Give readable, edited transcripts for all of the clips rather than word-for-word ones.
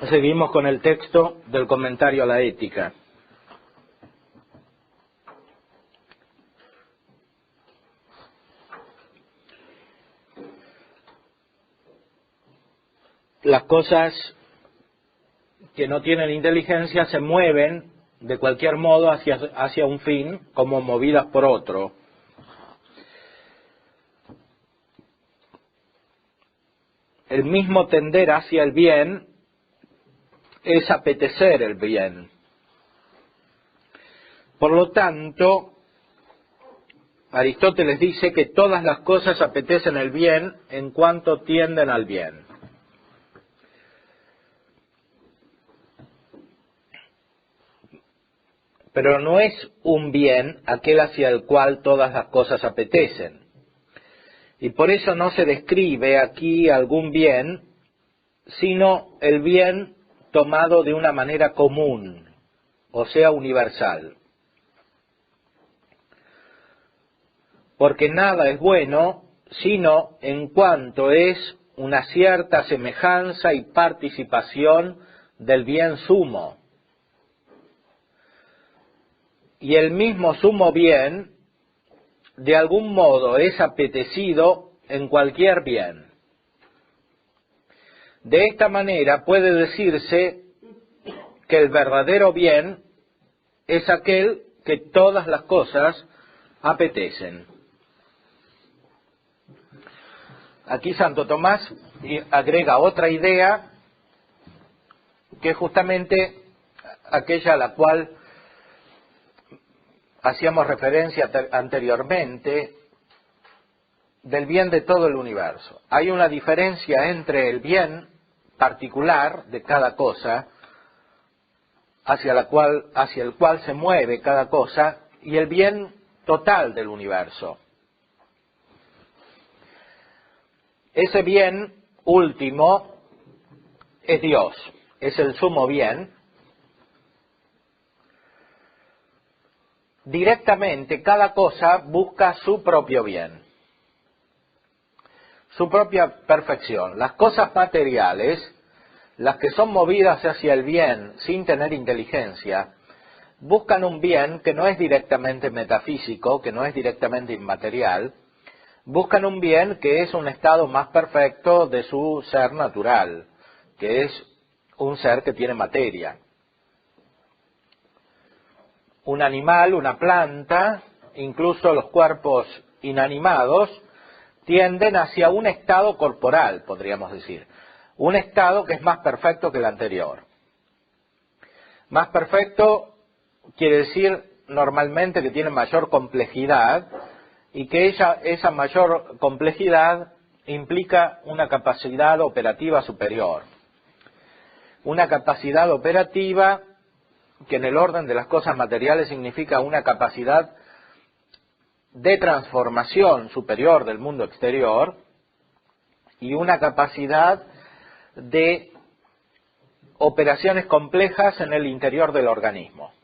Seguimos con el texto del comentario a la Ética. Las cosas que no tienen inteligencia se mueven de cualquier modo hacia un fin, como movidas por otro. El mismo tender hacia el bien es apetecer el bien. Por lo tanto, Aristóteles dice que todas las cosas apetecen el bien en cuanto tienden al bien. Pero no es un bien aquel hacia el cual todas las cosas apetecen. Y por eso no se describe aquí algún bien, sino el bien tomado de una manera común, o sea, universal. Porque nada es bueno, sino en cuanto es una cierta semejanza y participación del bien sumo. Y el mismo sumo bien, de algún modo, es apetecido en cualquier bien. De esta manera puede decirse que el verdadero bien es aquel que todas las cosas apetecen. Aquí Santo Tomás agrega otra idea, que es justamente aquella a la cual hacíamos referencia anteriormente, del bien de todo el universo. Hay una diferencia entre el bien particular de cada cosa, hacia el cual se mueve cada cosa, y el bien total del universo. Ese bien último es Dios, es el sumo bien. Directamente cada cosa busca su propio bien, su propia perfección. Las cosas materiales, las que son movidas hacia el bien sin tener inteligencia, buscan un bien que no es directamente metafísico, que no es directamente inmaterial, buscan un bien que es un estado más perfecto de su ser natural, que es un ser que tiene materia. Un animal, una planta, incluso los cuerpos inanimados, tienden hacia un estado corporal, podríamos decir. Un estado que es más perfecto que el anterior. Más perfecto quiere decir normalmente que tiene mayor complejidad y que esa mayor complejidad implica una capacidad operativa superior. Una capacidad operativa que en el orden de las cosas materiales significa una capacidad de transformación superior del mundo exterior y una capacidad de operaciones complejas en el interior del organismo.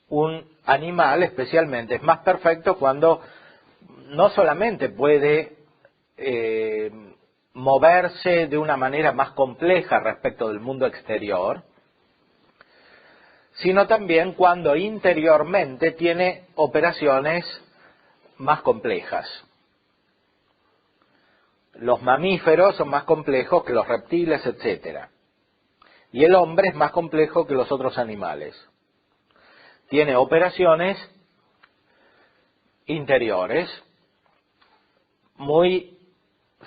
Un animal especialmente es más perfecto cuando no solamente puede moverse de una manera más compleja respecto del mundo exterior, sino también cuando interiormente tiene operaciones más complejas. Los mamíferos son más complejos que los reptiles, etc. Y el hombre es más complejo que los otros animales. Tiene operaciones interiores muy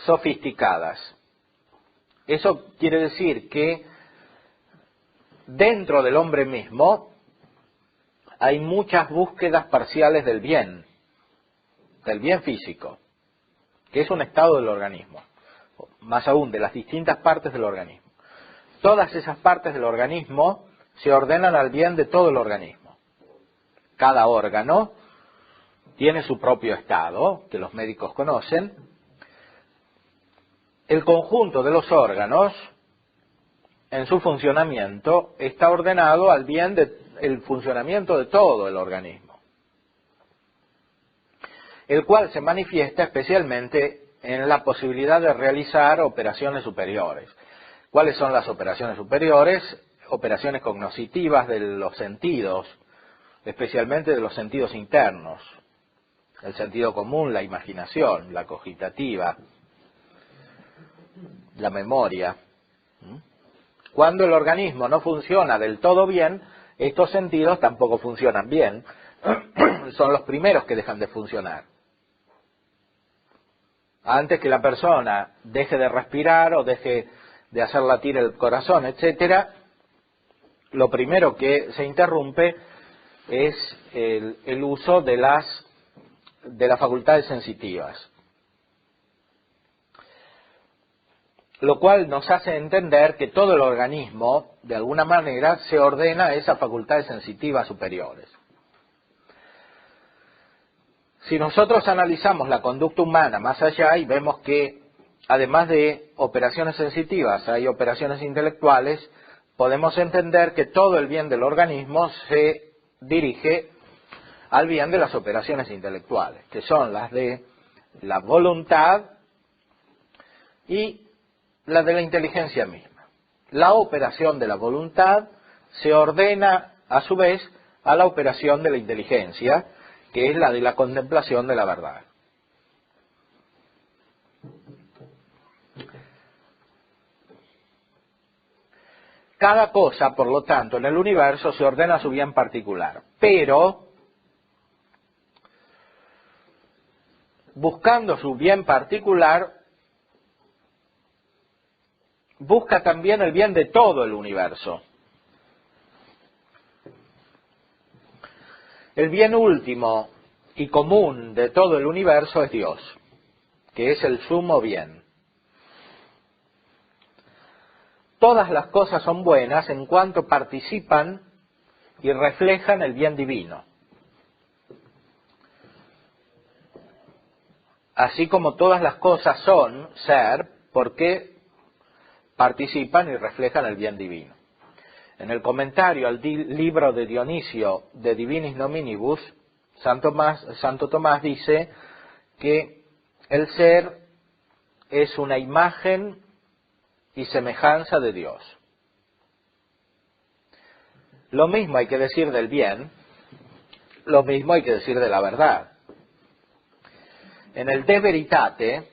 sofisticadas. Eso quiere decir que dentro del hombre mismo hay muchas búsquedas parciales del bien físico, que es un estado del organismo, más aún de las distintas partes del organismo. Todas esas partes del organismo se ordenan al bien de todo el organismo. Cada órgano tiene su propio estado, que los médicos conocen. El conjunto de los órganos, en su funcionamiento, está ordenado al bien del funcionamiento de todo el organismo, el cual se manifiesta especialmente en la posibilidad de realizar operaciones superiores. ¿Cuáles son las operaciones superiores? Operaciones cognitivas de los sentidos, especialmente de los sentidos internos, el sentido común, la imaginación, la cogitativa, la memoria. Cuando el organismo no funciona del todo bien, estos sentidos tampoco funcionan bien, son los primeros que dejan de funcionar. Antes que la persona deje de respirar o deje de hacer latir el corazón, etcétera, lo primero que se interrumpe es el uso de las facultades sensitivas. Lo cual nos hace entender que todo el organismo, de alguna manera, se ordena a esas facultades sensitivas superiores. Si nosotros analizamos la conducta humana más allá y vemos que, además de operaciones sensitivas, hay operaciones intelectuales, podemos entender que todo el bien del organismo se dirige al bien de las operaciones intelectuales, que son las de la voluntad y la de la inteligencia misma. La operación de la voluntad se ordena, a su vez, a la operación de la inteligencia, que es la de la contemplación de la verdad. Cada cosa, por lo tanto, en el universo se ordena a su bien particular, pero buscando su bien particular, busca también el bien de todo el universo. El bien último y común de todo el universo es Dios, que es el sumo bien. Todas las cosas son buenas en cuanto participan y reflejan el bien divino. Así como todas las cosas son ser porque participan y reflejan el bien divino. En el comentario al libro de Dionisio de Divinis Nominibus, Santo Tomás dice que el ser es una imagen y semejanza de Dios. Lo mismo hay que decir del bien, lo mismo hay que decir de la verdad. En el De Veritate,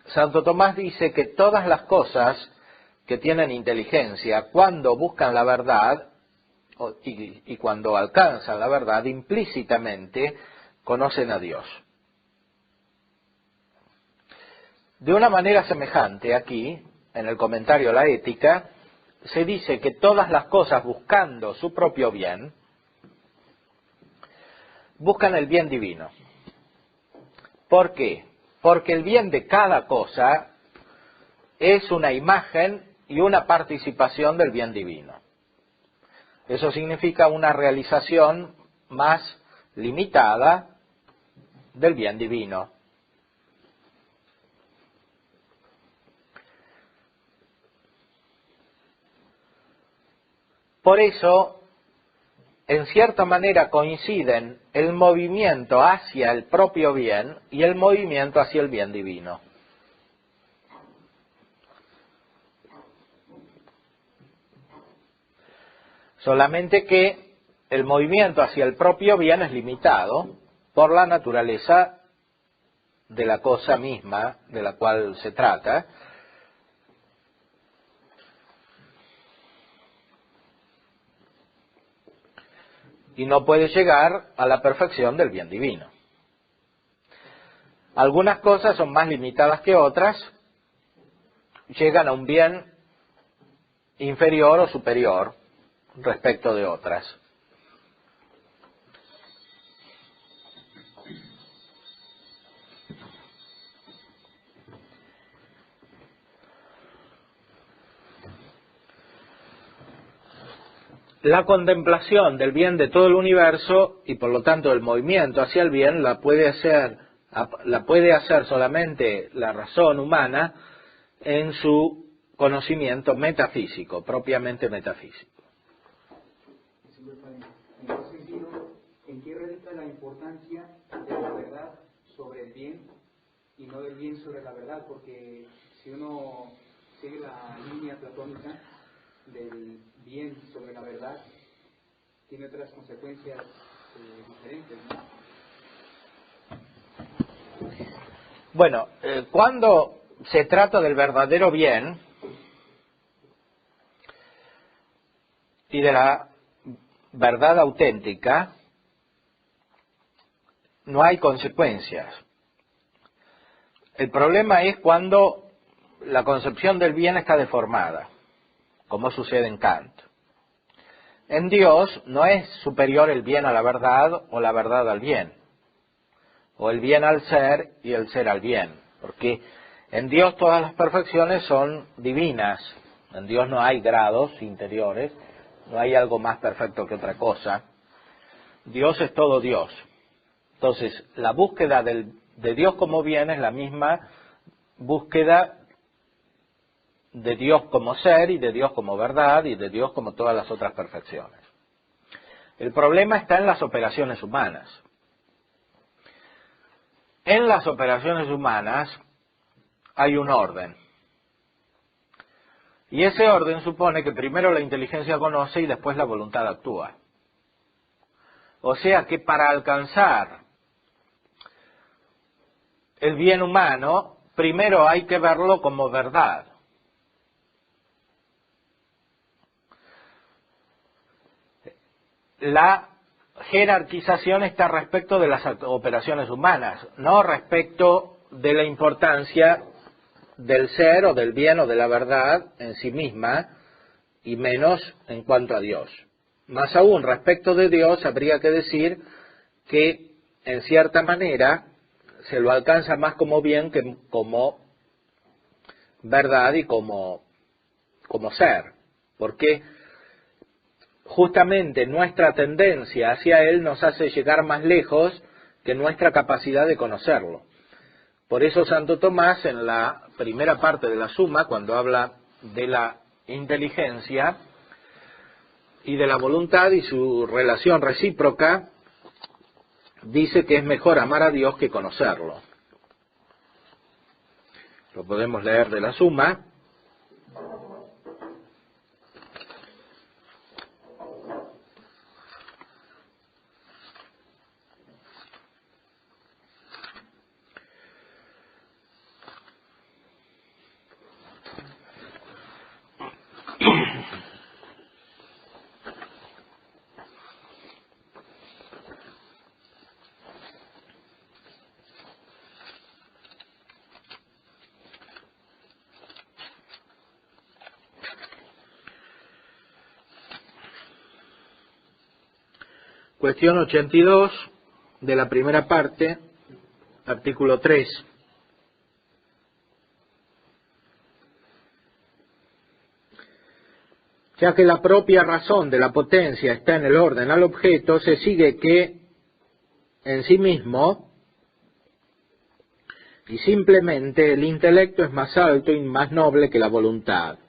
Santo Tomás dice que todas las cosas que tienen inteligencia, cuando buscan la verdad y cuando alcanzan la verdad, implícitamente conocen a Dios. De una manera semejante, aquí, en el comentario a la ética, se dice que todas las cosas buscando su propio bien, buscan el bien divino. ¿Por qué? Porque el bien de cada cosa es una imagen y una participación del bien divino. Eso significa una realización más limitada del bien divino. Por eso, en cierta manera coinciden el movimiento hacia el propio bien y el movimiento hacia el bien divino. Solamente que el movimiento hacia el propio bien es limitado por la naturaleza de la cosa misma de la cual se trata, y no puede llegar a la perfección del bien divino. Algunas cosas son más limitadas que otras, llegan a un bien inferior o superior respecto de otras. La contemplación del bien de todo el universo y por lo tanto el movimiento hacia el bien la puede hacer solamente la razón humana en su conocimiento metafísico, propiamente metafísico. En ese sentido, ¿en qué radica la importancia de la verdad sobre el bien y no del bien sobre la verdad, porque si uno sigue la línea platónica del bien sobre la verdad, tiene otras consecuencias diferentes, ¿no? Bueno, cuando se trata del verdadero bien y de la verdad auténtica, no hay consecuencias. El problema es cuando la concepción del bien está deformada, como sucede en Kant. En Dios no es superior el bien a la verdad o la verdad al bien, o el bien al ser y el ser al bien, porque en Dios todas las perfecciones son divinas. En Dios no hay grados interiores, no hay algo más perfecto que otra cosa. Dios es todo Dios. Entonces, la búsqueda de Dios como bien es la misma búsqueda de Dios como ser y de Dios como verdad y de Dios como todas las otras perfecciones. El problema está en las operaciones humanas. En las operaciones humanas hay un orden. Y ese orden supone que primero la inteligencia conoce y después la voluntad actúa. O sea que para alcanzar el bien humano, primero hay que verlo como verdad. La jerarquización está respecto de las operaciones humanas, no respecto de la importancia del ser o del bien o de la verdad en sí misma, y menos en cuanto a Dios. Más aún, respecto de Dios, habría que decir que, en cierta manera, se lo alcanza más como bien que como verdad y como ser, porque justamente nuestra tendencia hacia Él nos hace llegar más lejos que nuestra capacidad de conocerlo. Por eso Santo Tomás, en la primera parte de la Suma, cuando habla de la inteligencia y de la voluntad y su relación recíproca, dice que es mejor amar a Dios que conocerlo. Lo podemos leer de la Suma. Cuestión 82 de la primera parte, artículo 3. Ya que la propia razón de la potencia está en el orden al objeto, se sigue que en sí mismo y simplemente el intelecto es más alto y más noble que la voluntad.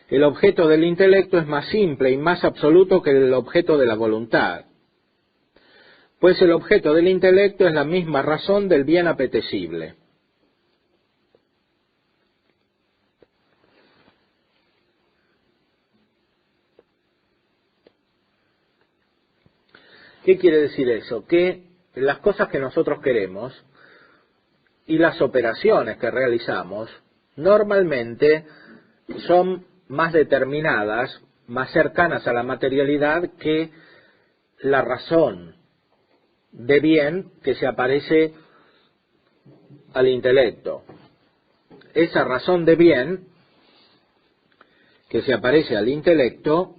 El objeto del intelecto es más simple y más absoluto que el objeto de la voluntad, pues el objeto del intelecto es la misma razón del bien apetecible. ¿Qué quiere decir eso? Que las cosas que nosotros queremos y las operaciones que realizamos normalmente son más determinadas, más cercanas a la materialidad que la razón de bien que se aparece al intelecto. Esa razón de bien que se aparece al intelecto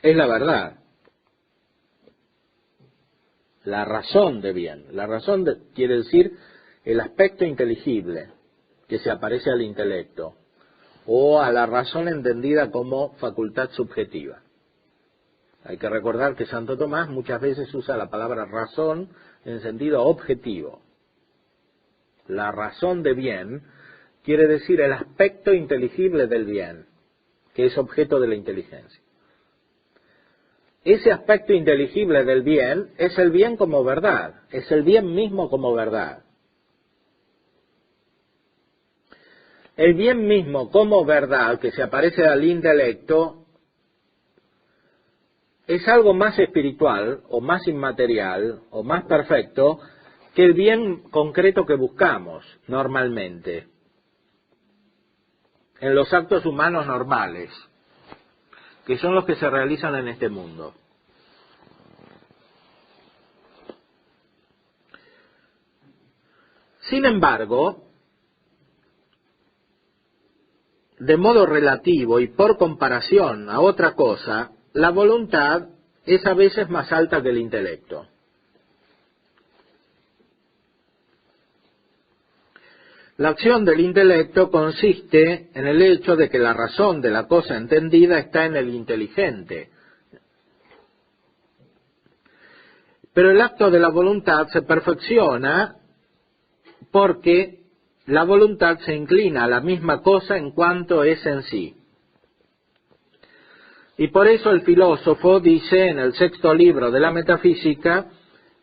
es la verdad. La razón de bien. La razón quiere decir el aspecto inteligible que se aparece al intelecto, o a la razón entendida como facultad subjetiva. Hay que recordar que Santo Tomás muchas veces usa la palabra razón en sentido objetivo. la razón de bien, quiere decir el aspecto inteligible del bien, que es objeto de la inteligencia. Ese aspecto inteligible del bien es el bien como verdad, es el bien mismo como verdad. El bien mismo como verdad que se aparece al intelecto es algo más espiritual o más inmaterial o más perfecto que el bien concreto que buscamos normalmente en los actos humanos normales, que son los que se realizan en este mundo. Sin embargo, de modo relativo y por comparación a otra cosa, la voluntad es a veces más alta que el intelecto. La acción del intelecto consiste en el hecho de que la razón de la cosa entendida está en el inteligente. Pero el acto de la voluntad se perfecciona porque la voluntad se inclina a la misma cosa en cuanto es en sí. Y por eso el filósofo dice en el 6º libro de la Metafísica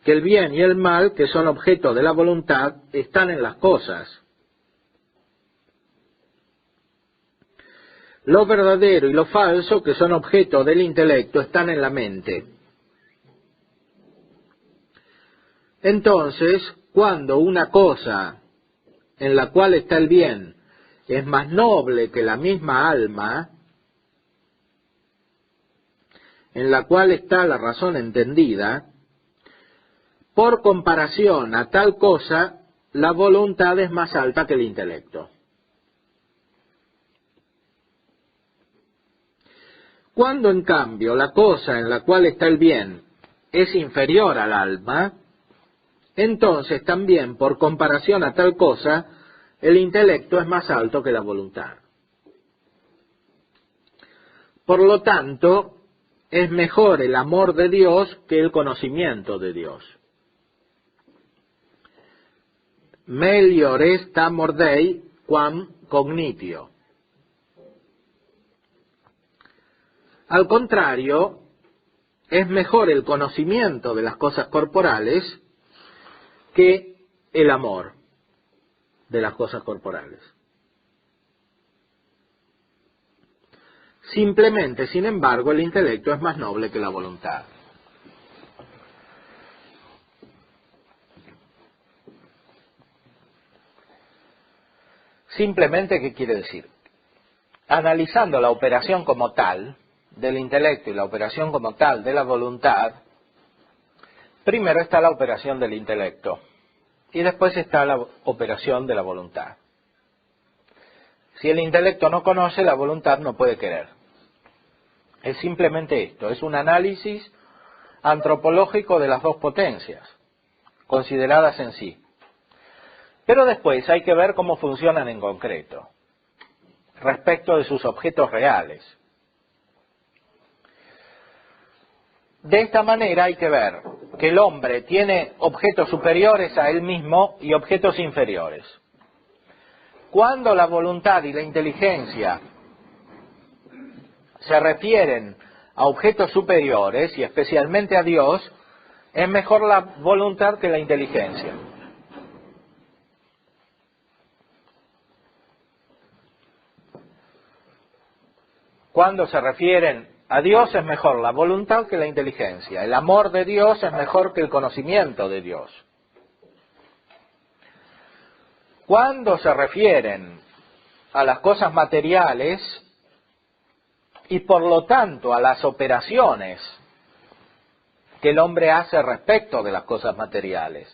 que el bien y el mal, que son objeto de la voluntad, están en las cosas. Lo verdadero y lo falso, que son objeto del intelecto, están en la mente. Entonces, cuando una cosa en la cual está el bien es más noble que la misma alma, en la cual está la razón entendida, por comparación a tal cosa, la voluntad es más alta que el intelecto. Cuando, en cambio, la cosa en la cual está el bien es inferior al alma, entonces también, por comparación a tal cosa, el intelecto es más alto que la voluntad. Por lo tanto, es mejor el amor de Dios que el conocimiento de Dios. Melior est amor Dei quam cognitio. Al contrario, es mejor el conocimiento de las cosas corporales que el amor de las cosas corporales. Simplemente, sin embargo, el intelecto es más noble que la voluntad. Simplemente, ¿qué quiere decir? Analizando la operación como tal del intelecto y la operación como tal de la voluntad, primero está la operación del intelecto y después está la operación de la voluntad. Si el intelecto no conoce, la voluntad no puede querer. Es simplemente esto, es un análisis antropológico de las dos potencias, consideradas en sí. Pero después hay que ver cómo funcionan en concreto, respecto de sus objetos reales. De esta manera hay que ver que el hombre tiene objetos superiores a él mismo y objetos inferiores. Cuando la voluntad y la inteligencia se refieren a objetos superiores, y especialmente a Dios, es mejor la voluntad que la inteligencia. Cuando se refieren a Dios es mejor la voluntad que la inteligencia. El amor de Dios es mejor que el conocimiento de Dios. Cuando se refieren a las cosas materiales y por lo tanto a las operaciones que el hombre hace respecto de las cosas materiales,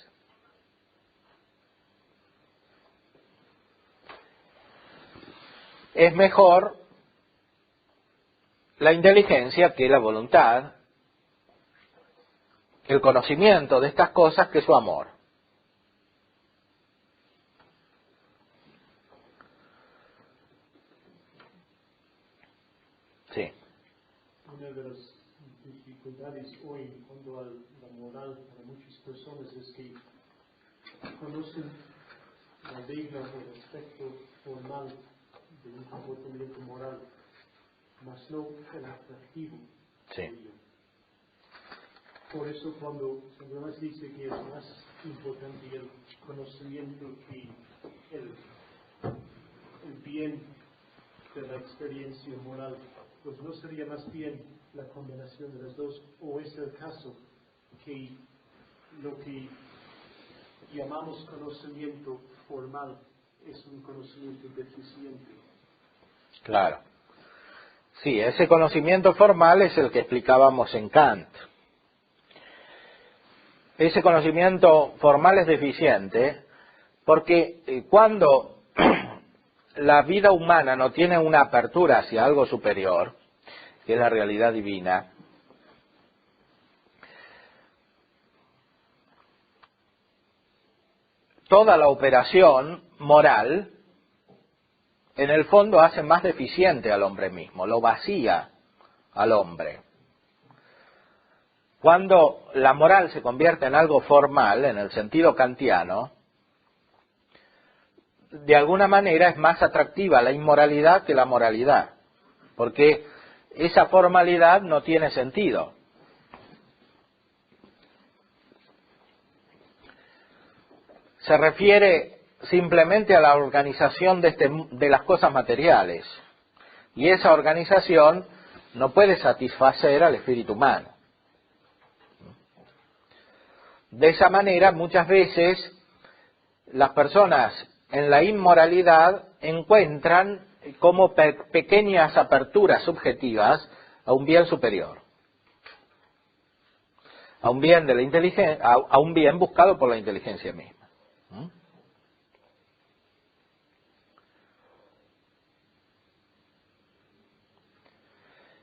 es mejor la inteligencia que la voluntad, el conocimiento de estas cosas que su amor. Sí. Una de las dificultades hoy en cuanto a la moral para muchas personas es que conocen digno el aspecto formal de un comportamiento moral, mas no el atractivo. Sí. Por eso cuando San Tomás dice que es más importante el conocimiento que el bien de la experiencia moral, pues no sería más bien la combinación de las dos, o es el caso que lo que llamamos conocimiento formal es un conocimiento deficiente. Claro. Sí, ese conocimiento formal es el que explicábamos en Kant. Ese conocimiento formal es deficiente porque cuando la vida humana no tiene una apertura hacia algo superior, que es la realidad divina, toda la operación moral, en el fondo, hace más deficiente al hombre mismo, lo vacía al hombre. Cuando la moral se convierte en algo formal, en el sentido kantiano, de alguna manera es más atractiva la inmoralidad que la moralidad, porque esa formalidad no tiene sentido. Se refiere simplemente a la organización de las cosas materiales, y esa organización no puede satisfacer al espíritu humano. De esa manera, muchas veces, las personas en la inmoralidad encuentran como pequeñas aperturas subjetivas a un bien superior, a un bien de la inteligencia, a un bien buscado por la inteligencia misma.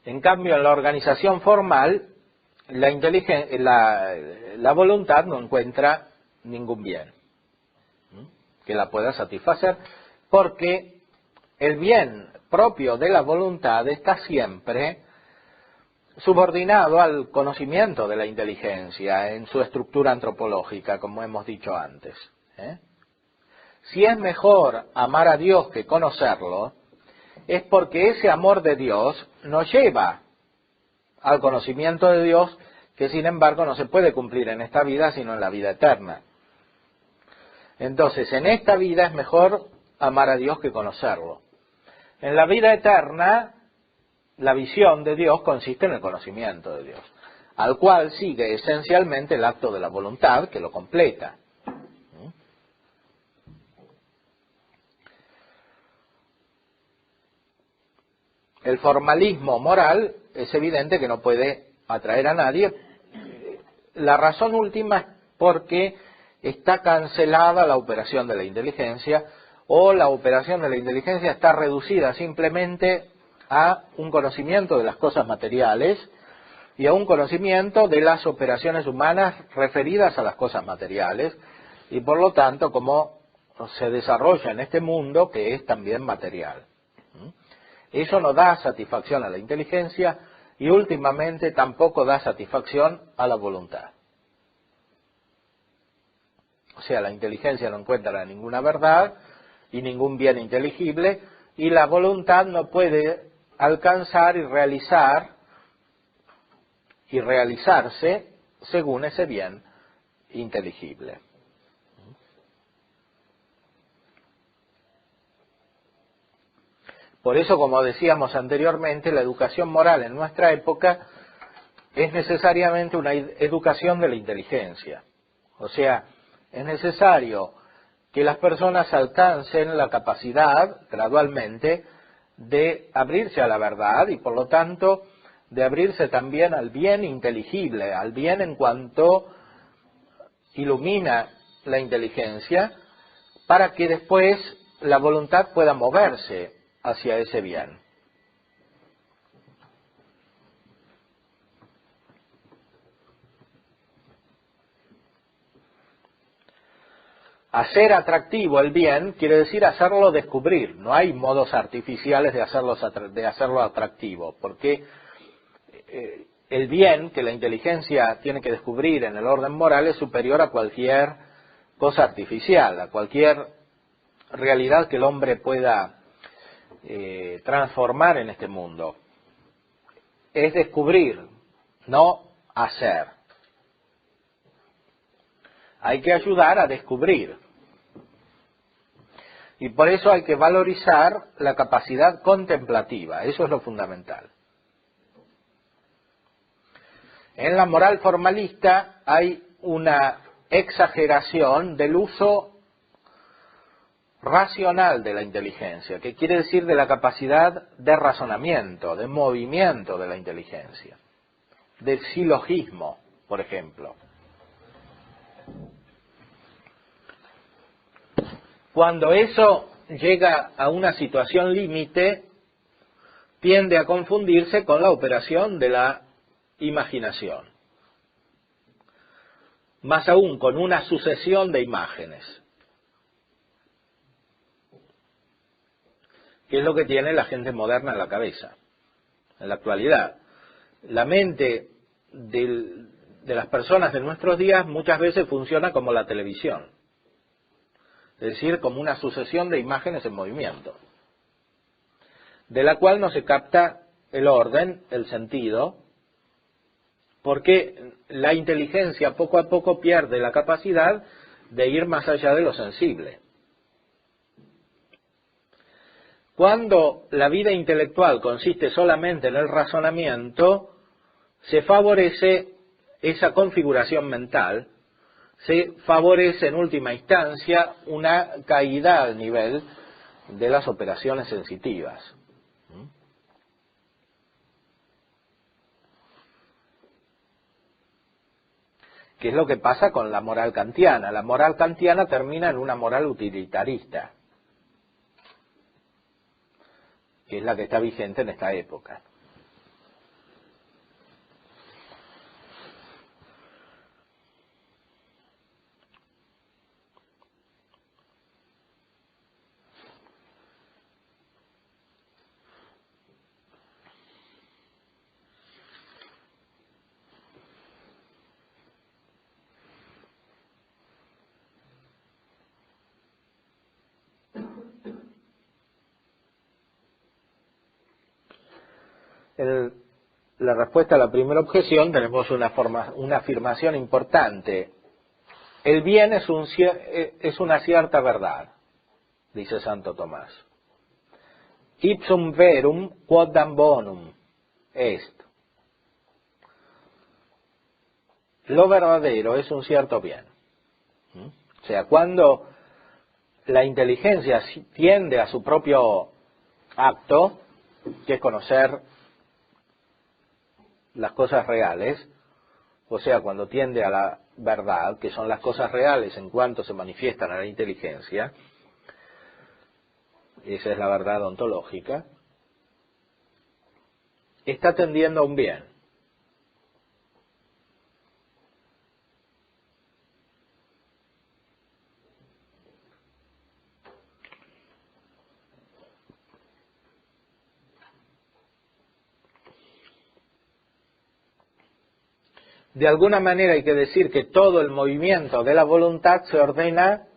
En cambio, en la organización formal, la voluntad no encuentra ningún bien que la pueda satisfacer, porque el bien propio de la voluntad está siempre subordinado al conocimiento de la inteligencia en su estructura antropológica, como hemos dicho antes. Si es mejor amar a Dios que conocerlo, es porque ese amor de Dios nos lleva al conocimiento de Dios, que sin embargo no se puede cumplir en esta vida, sino en la vida eterna. Entonces, en esta vida es mejor amar a Dios que conocerlo. En la vida eterna, la visión de Dios consiste en el conocimiento de Dios, al cual sigue esencialmente el acto de la voluntad, que lo completa. El formalismo moral es evidente que no puede atraer a nadie. La razón última es porque está cancelada la operación de la inteligencia, o la operación de la inteligencia está reducida simplemente a un conocimiento de las cosas materiales y a un conocimiento de las operaciones humanas referidas a las cosas materiales, y por lo tanto cómo se desarrolla en este mundo que es también material. Eso no da satisfacción a la inteligencia y últimamente tampoco da satisfacción a la voluntad. O sea, la inteligencia no encuentra ninguna verdad y ningún bien inteligible, y la voluntad no puede alcanzar y realizarse según ese bien inteligible. Por eso, como decíamos anteriormente, la educación moral en nuestra época es necesariamente una educación de la inteligencia. O sea, es necesario que las personas alcancen la capacidad, gradualmente, de abrirse a la verdad y, por lo tanto, de abrirse también al bien inteligible, al bien en cuanto ilumina la inteligencia, para que después la voluntad pueda moverse hacia ese bien. Hacer atractivo el bien quiere decir hacerlo descubrir. No hay modos artificiales de hacerlo atractivo, porque el bien que la inteligencia tiene que descubrir en el orden moral es superior a cualquier cosa artificial, a cualquier realidad que el hombre pueda transformar en este mundo. Es descubrir, no hacer. Hay que ayudar a descubrir. Y por eso hay que valorizar la capacidad contemplativa. Eso es lo fundamental. En la moral formalista hay una exageración del uso racional de la inteligencia, que quiere decir de la capacidad de razonamiento, de movimiento de la inteligencia, del silogismo, por ejemplo. Cuando eso llega a una situación límite, tiende a confundirse con la operación de la imaginación. Más aún con una sucesión de imágenes, que es lo que tiene la gente moderna en la cabeza, en la actualidad. La mente de las personas de nuestros días muchas veces funciona como la televisión, es decir, como una sucesión de imágenes en movimiento, de la cual no se capta el orden, el sentido, porque la inteligencia poco a poco pierde la capacidad de ir más allá de lo sensible. Cuando la vida intelectual consiste solamente en el razonamiento, se favorece esa configuración mental, se favorece en última instancia una caída al nivel de las operaciones sensitivas. ¿Qué es lo que pasa con la moral kantiana? La moral kantiana termina en una moral utilitarista, que es la que está vigente en esta época. En la respuesta a la primera objeción tenemos una afirmación importante. El bien es una cierta verdad, dice Santo Tomás. Ipsum verum quodam bonum est. Lo verdadero es un cierto bien. O sea, cuando la inteligencia tiende a su propio acto, que es conocer las cosas reales, o sea, cuando tiende a la verdad, que son las cosas reales en cuanto se manifiestan a la inteligencia, esa es la verdad ontológica, está tendiendo a un bien. De alguna manera hay que decir que todo el movimiento de la voluntad se ordena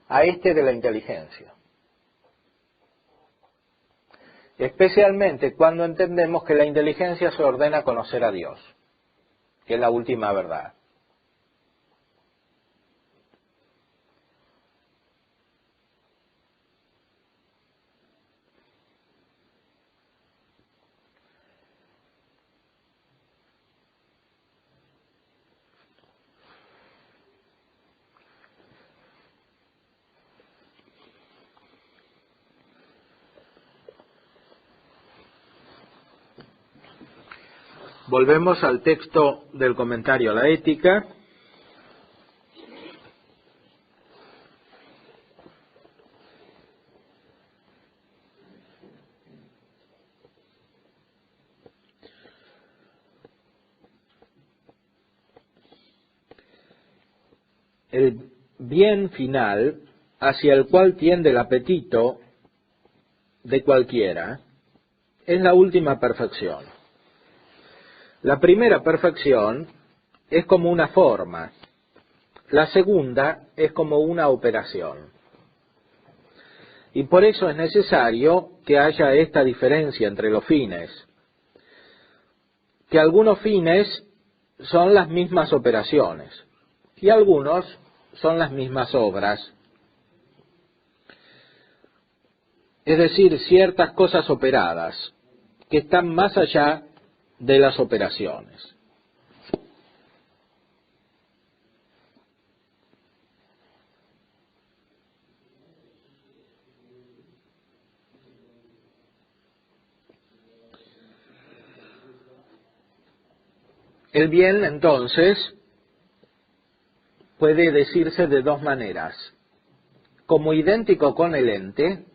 a este de la inteligencia. Especialmente cuando entendemos que la inteligencia se ordena a conocer a Dios, que es la última verdad. Volvemos al texto del comentario a la ética. El bien final hacia el cual tiende el apetito de cualquiera es la última perfección. La primera perfección es como una forma, la segunda es como una operación. Y por eso es necesario que haya esta diferencia entre los fines, que algunos fines son las mismas operaciones y algunos son las mismas obras. Es decir, ciertas cosas operadas que están más allá de las operaciones. El bien, entonces, puede decirse de dos maneras: como idéntico con el ente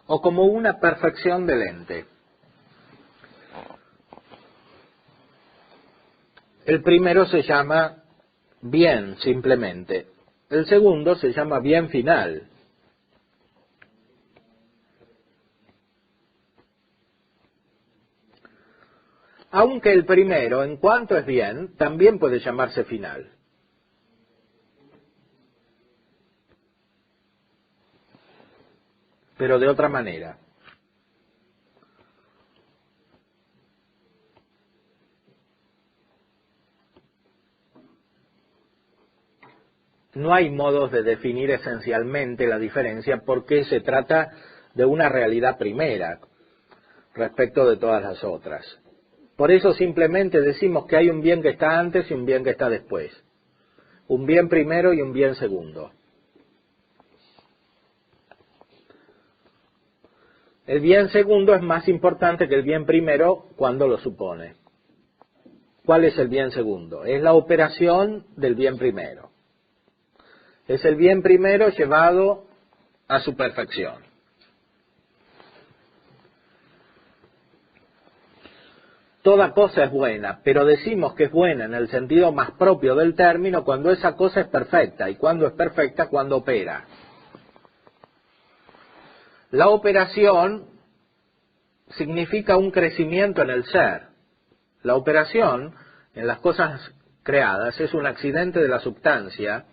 o como una perfección del ente. El primero se llama bien simplemente, el segundo se llama bien final. Aunque el primero, en cuanto es bien, también puede llamarse final. Pero de otra manera. No hay modos de definir esencialmente la diferencia porque se trata de una realidad primera respecto de todas las otras. Por eso simplemente decimos que hay un bien que está antes y un bien que está después. Un bien primero y un bien segundo. El bien segundo es más importante que el bien primero cuando lo supone. ¿Cuál es el bien segundo? Es la operación del bien primero. Es el bien primero llevado a su perfección. Toda cosa es buena, pero decimos que es buena en el sentido más propio del término cuando esa cosa es perfecta, y cuando es perfecta, cuando opera. La operación significa un crecimiento en el ser. La operación en las cosas creadas es un accidente de la substancia,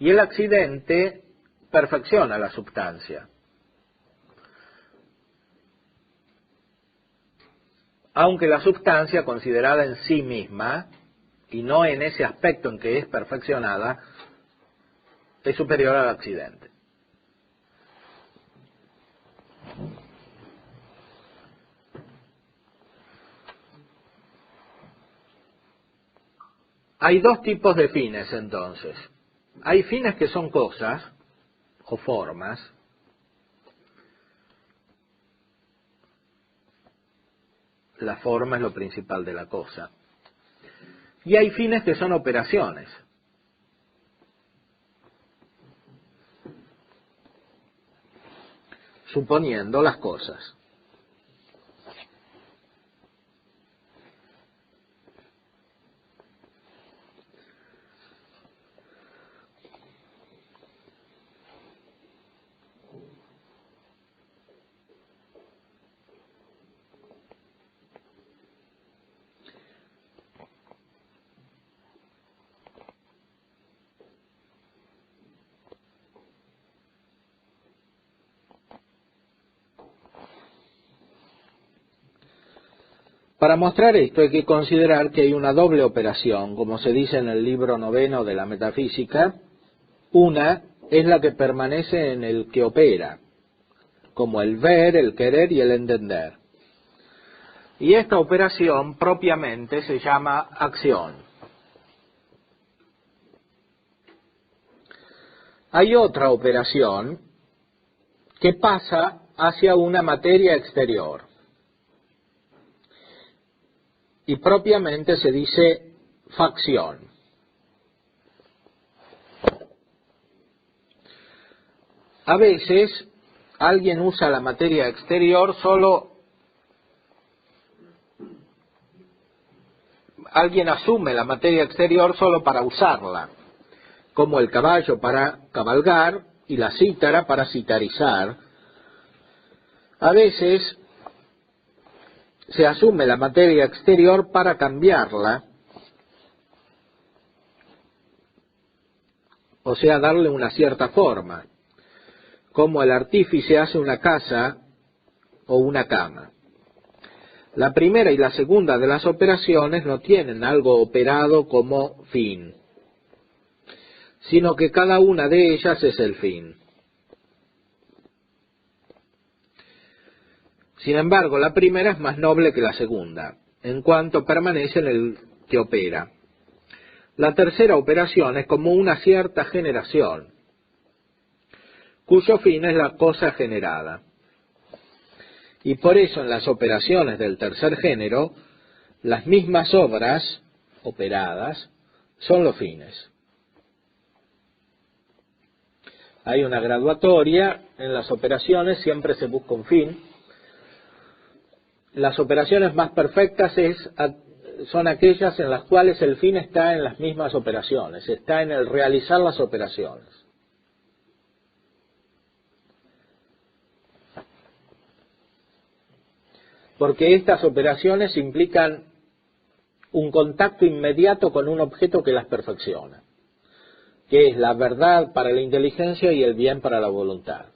y el accidente perfecciona la substancia. Aunque la substancia, considerada en sí misma, y no en ese aspecto en que es perfeccionada, es superior al accidente. Hay dos tipos de fines, entonces. Hay fines que son cosas, o formas. La forma es lo principal de la cosa. Y hay fines que son operaciones. Suponiendo las cosas. Para mostrar esto hay que considerar que hay una doble operación, como se dice en el libro 9 de la Metafísica. Una es la que permanece en el que opera, como el ver, el querer y el entender. Y esta operación propiamente se llama acción. Hay otra operación que pasa hacia una materia exterior. Y propiamente se dice facción. A veces alguien usa la materia exterior alguien asume la materia exterior solo para usarla, como el caballo para cabalgar y la cítara para citarizar. A veces se asume la materia exterior para cambiarla, o sea, darle una cierta forma, cómo el artífice hace una casa o una cama. La primera y la segunda de las operaciones no tienen algo operado como fin, sino que cada una de ellas es el fin. Sin embargo, la primera es más noble que la segunda, en cuanto permanece en el que opera. La tercera operación es como una cierta generación, cuyo fin es la cosa generada. Y por eso en las operaciones del tercer género, las mismas obras operadas son los fines. Hay una graduatoria, en las operaciones siempre se busca un fin. Las operaciones más perfectas son aquellas en las cuales el fin está en las mismas operaciones, está en el realizar las operaciones. Porque estas operaciones implican un contacto inmediato con un objeto que las perfecciona, que es la verdad para la inteligencia y el bien para la voluntad.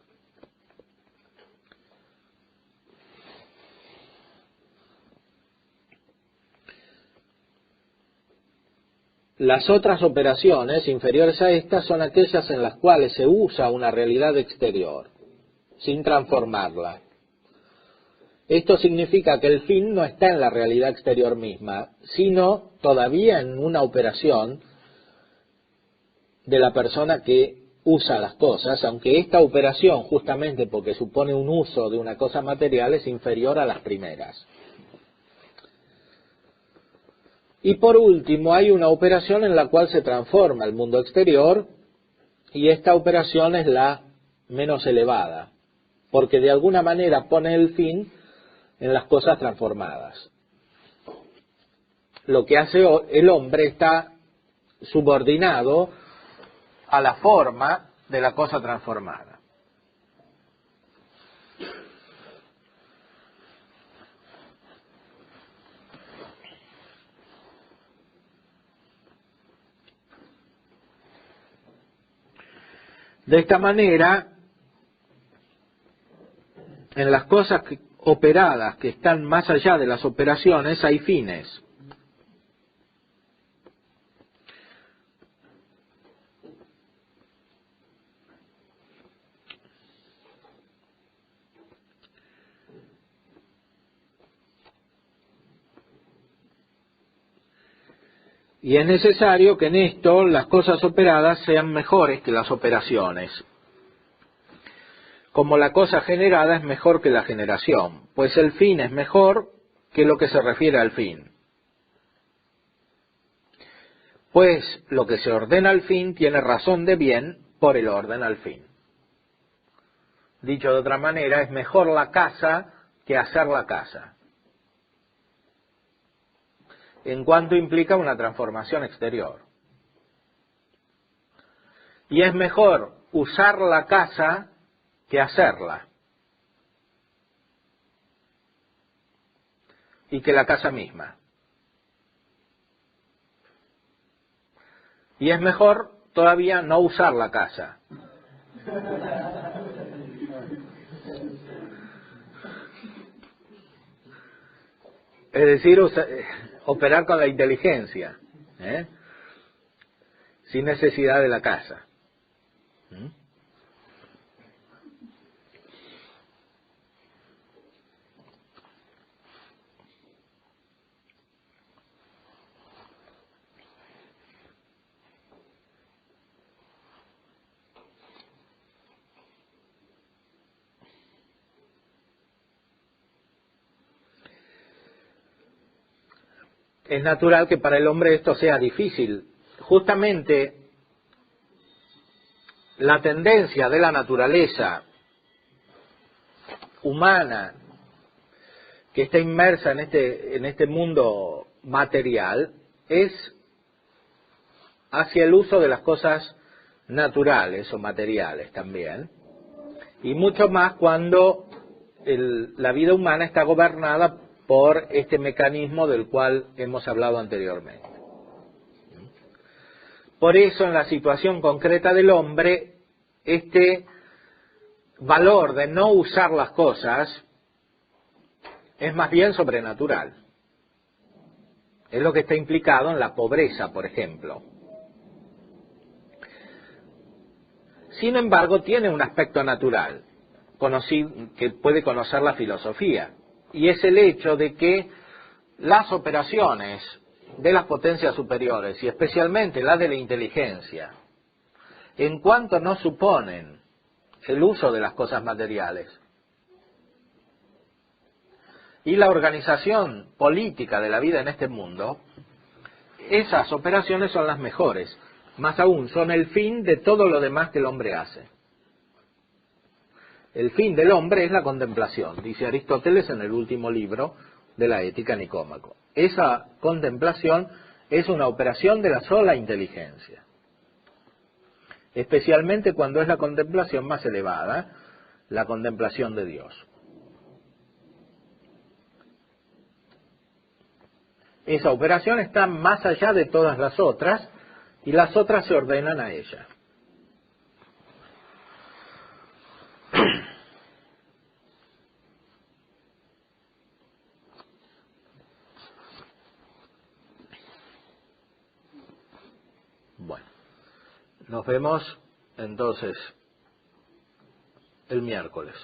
Las otras operaciones inferiores a estas son aquellas en las cuales se usa una realidad exterior, sin transformarla. Esto significa que el fin no está en la realidad exterior misma, sino todavía en una operación de la persona que usa las cosas, aunque esta operación, justamente porque supone un uso de una cosa material, es inferior a las primeras. Y por último, hay una operación en la cual se transforma el mundo exterior, y esta operación es la menos elevada, porque de alguna manera pone el fin en las cosas transformadas. Lo que hace el hombre está subordinado a la forma de la cosa transformada. De esta manera, en las cosas operadas que están más allá de las operaciones hay fines. Y es necesario que en esto las cosas operadas sean mejores que las operaciones, como la cosa generada es mejor que la generación, pues el fin es mejor que lo que se refiere al fin. Pues lo que se ordena al fin tiene razón de bien por el orden al fin. Dicho de otra manera, es mejor la casa que hacer la casa, en cuanto implica una transformación exterior. Y es mejor usar la casa que hacerla, y que la casa misma. Y es mejor todavía no usar la casa. Es decir, operar con la inteligencia, sin necesidad de la casa. Es natural que para el hombre esto sea difícil. Justamente la tendencia de la naturaleza humana que está inmersa en este mundo material es hacia el uso de las cosas naturales o materiales también, y mucho más cuando la vida humana está gobernada por este mecanismo del cual hemos hablado anteriormente. Por eso, en la situación concreta del hombre, este valor de no usar las cosas es más bien sobrenatural. Es lo que está implicado en la pobreza, por ejemplo. Sin embargo, tiene un aspecto natural que puede conocer la filosofía, y es el hecho de que las operaciones de las potencias superiores, y especialmente las de la inteligencia, en cuanto no suponen el uso de las cosas materiales, y la organización política de la vida en este mundo, esas operaciones son las mejores. Más aún, son el fin de todo lo demás que el hombre hace. El fin del hombre es la contemplación, dice Aristóteles en el último libro de la Ética Nicómaco. Esa contemplación es una operación de la sola inteligencia, especialmente cuando es la contemplación más elevada, la contemplación de Dios. Esa operación está más allá de todas las otras, y las otras se ordenan a ella. Bueno, nos vemos entonces el miércoles.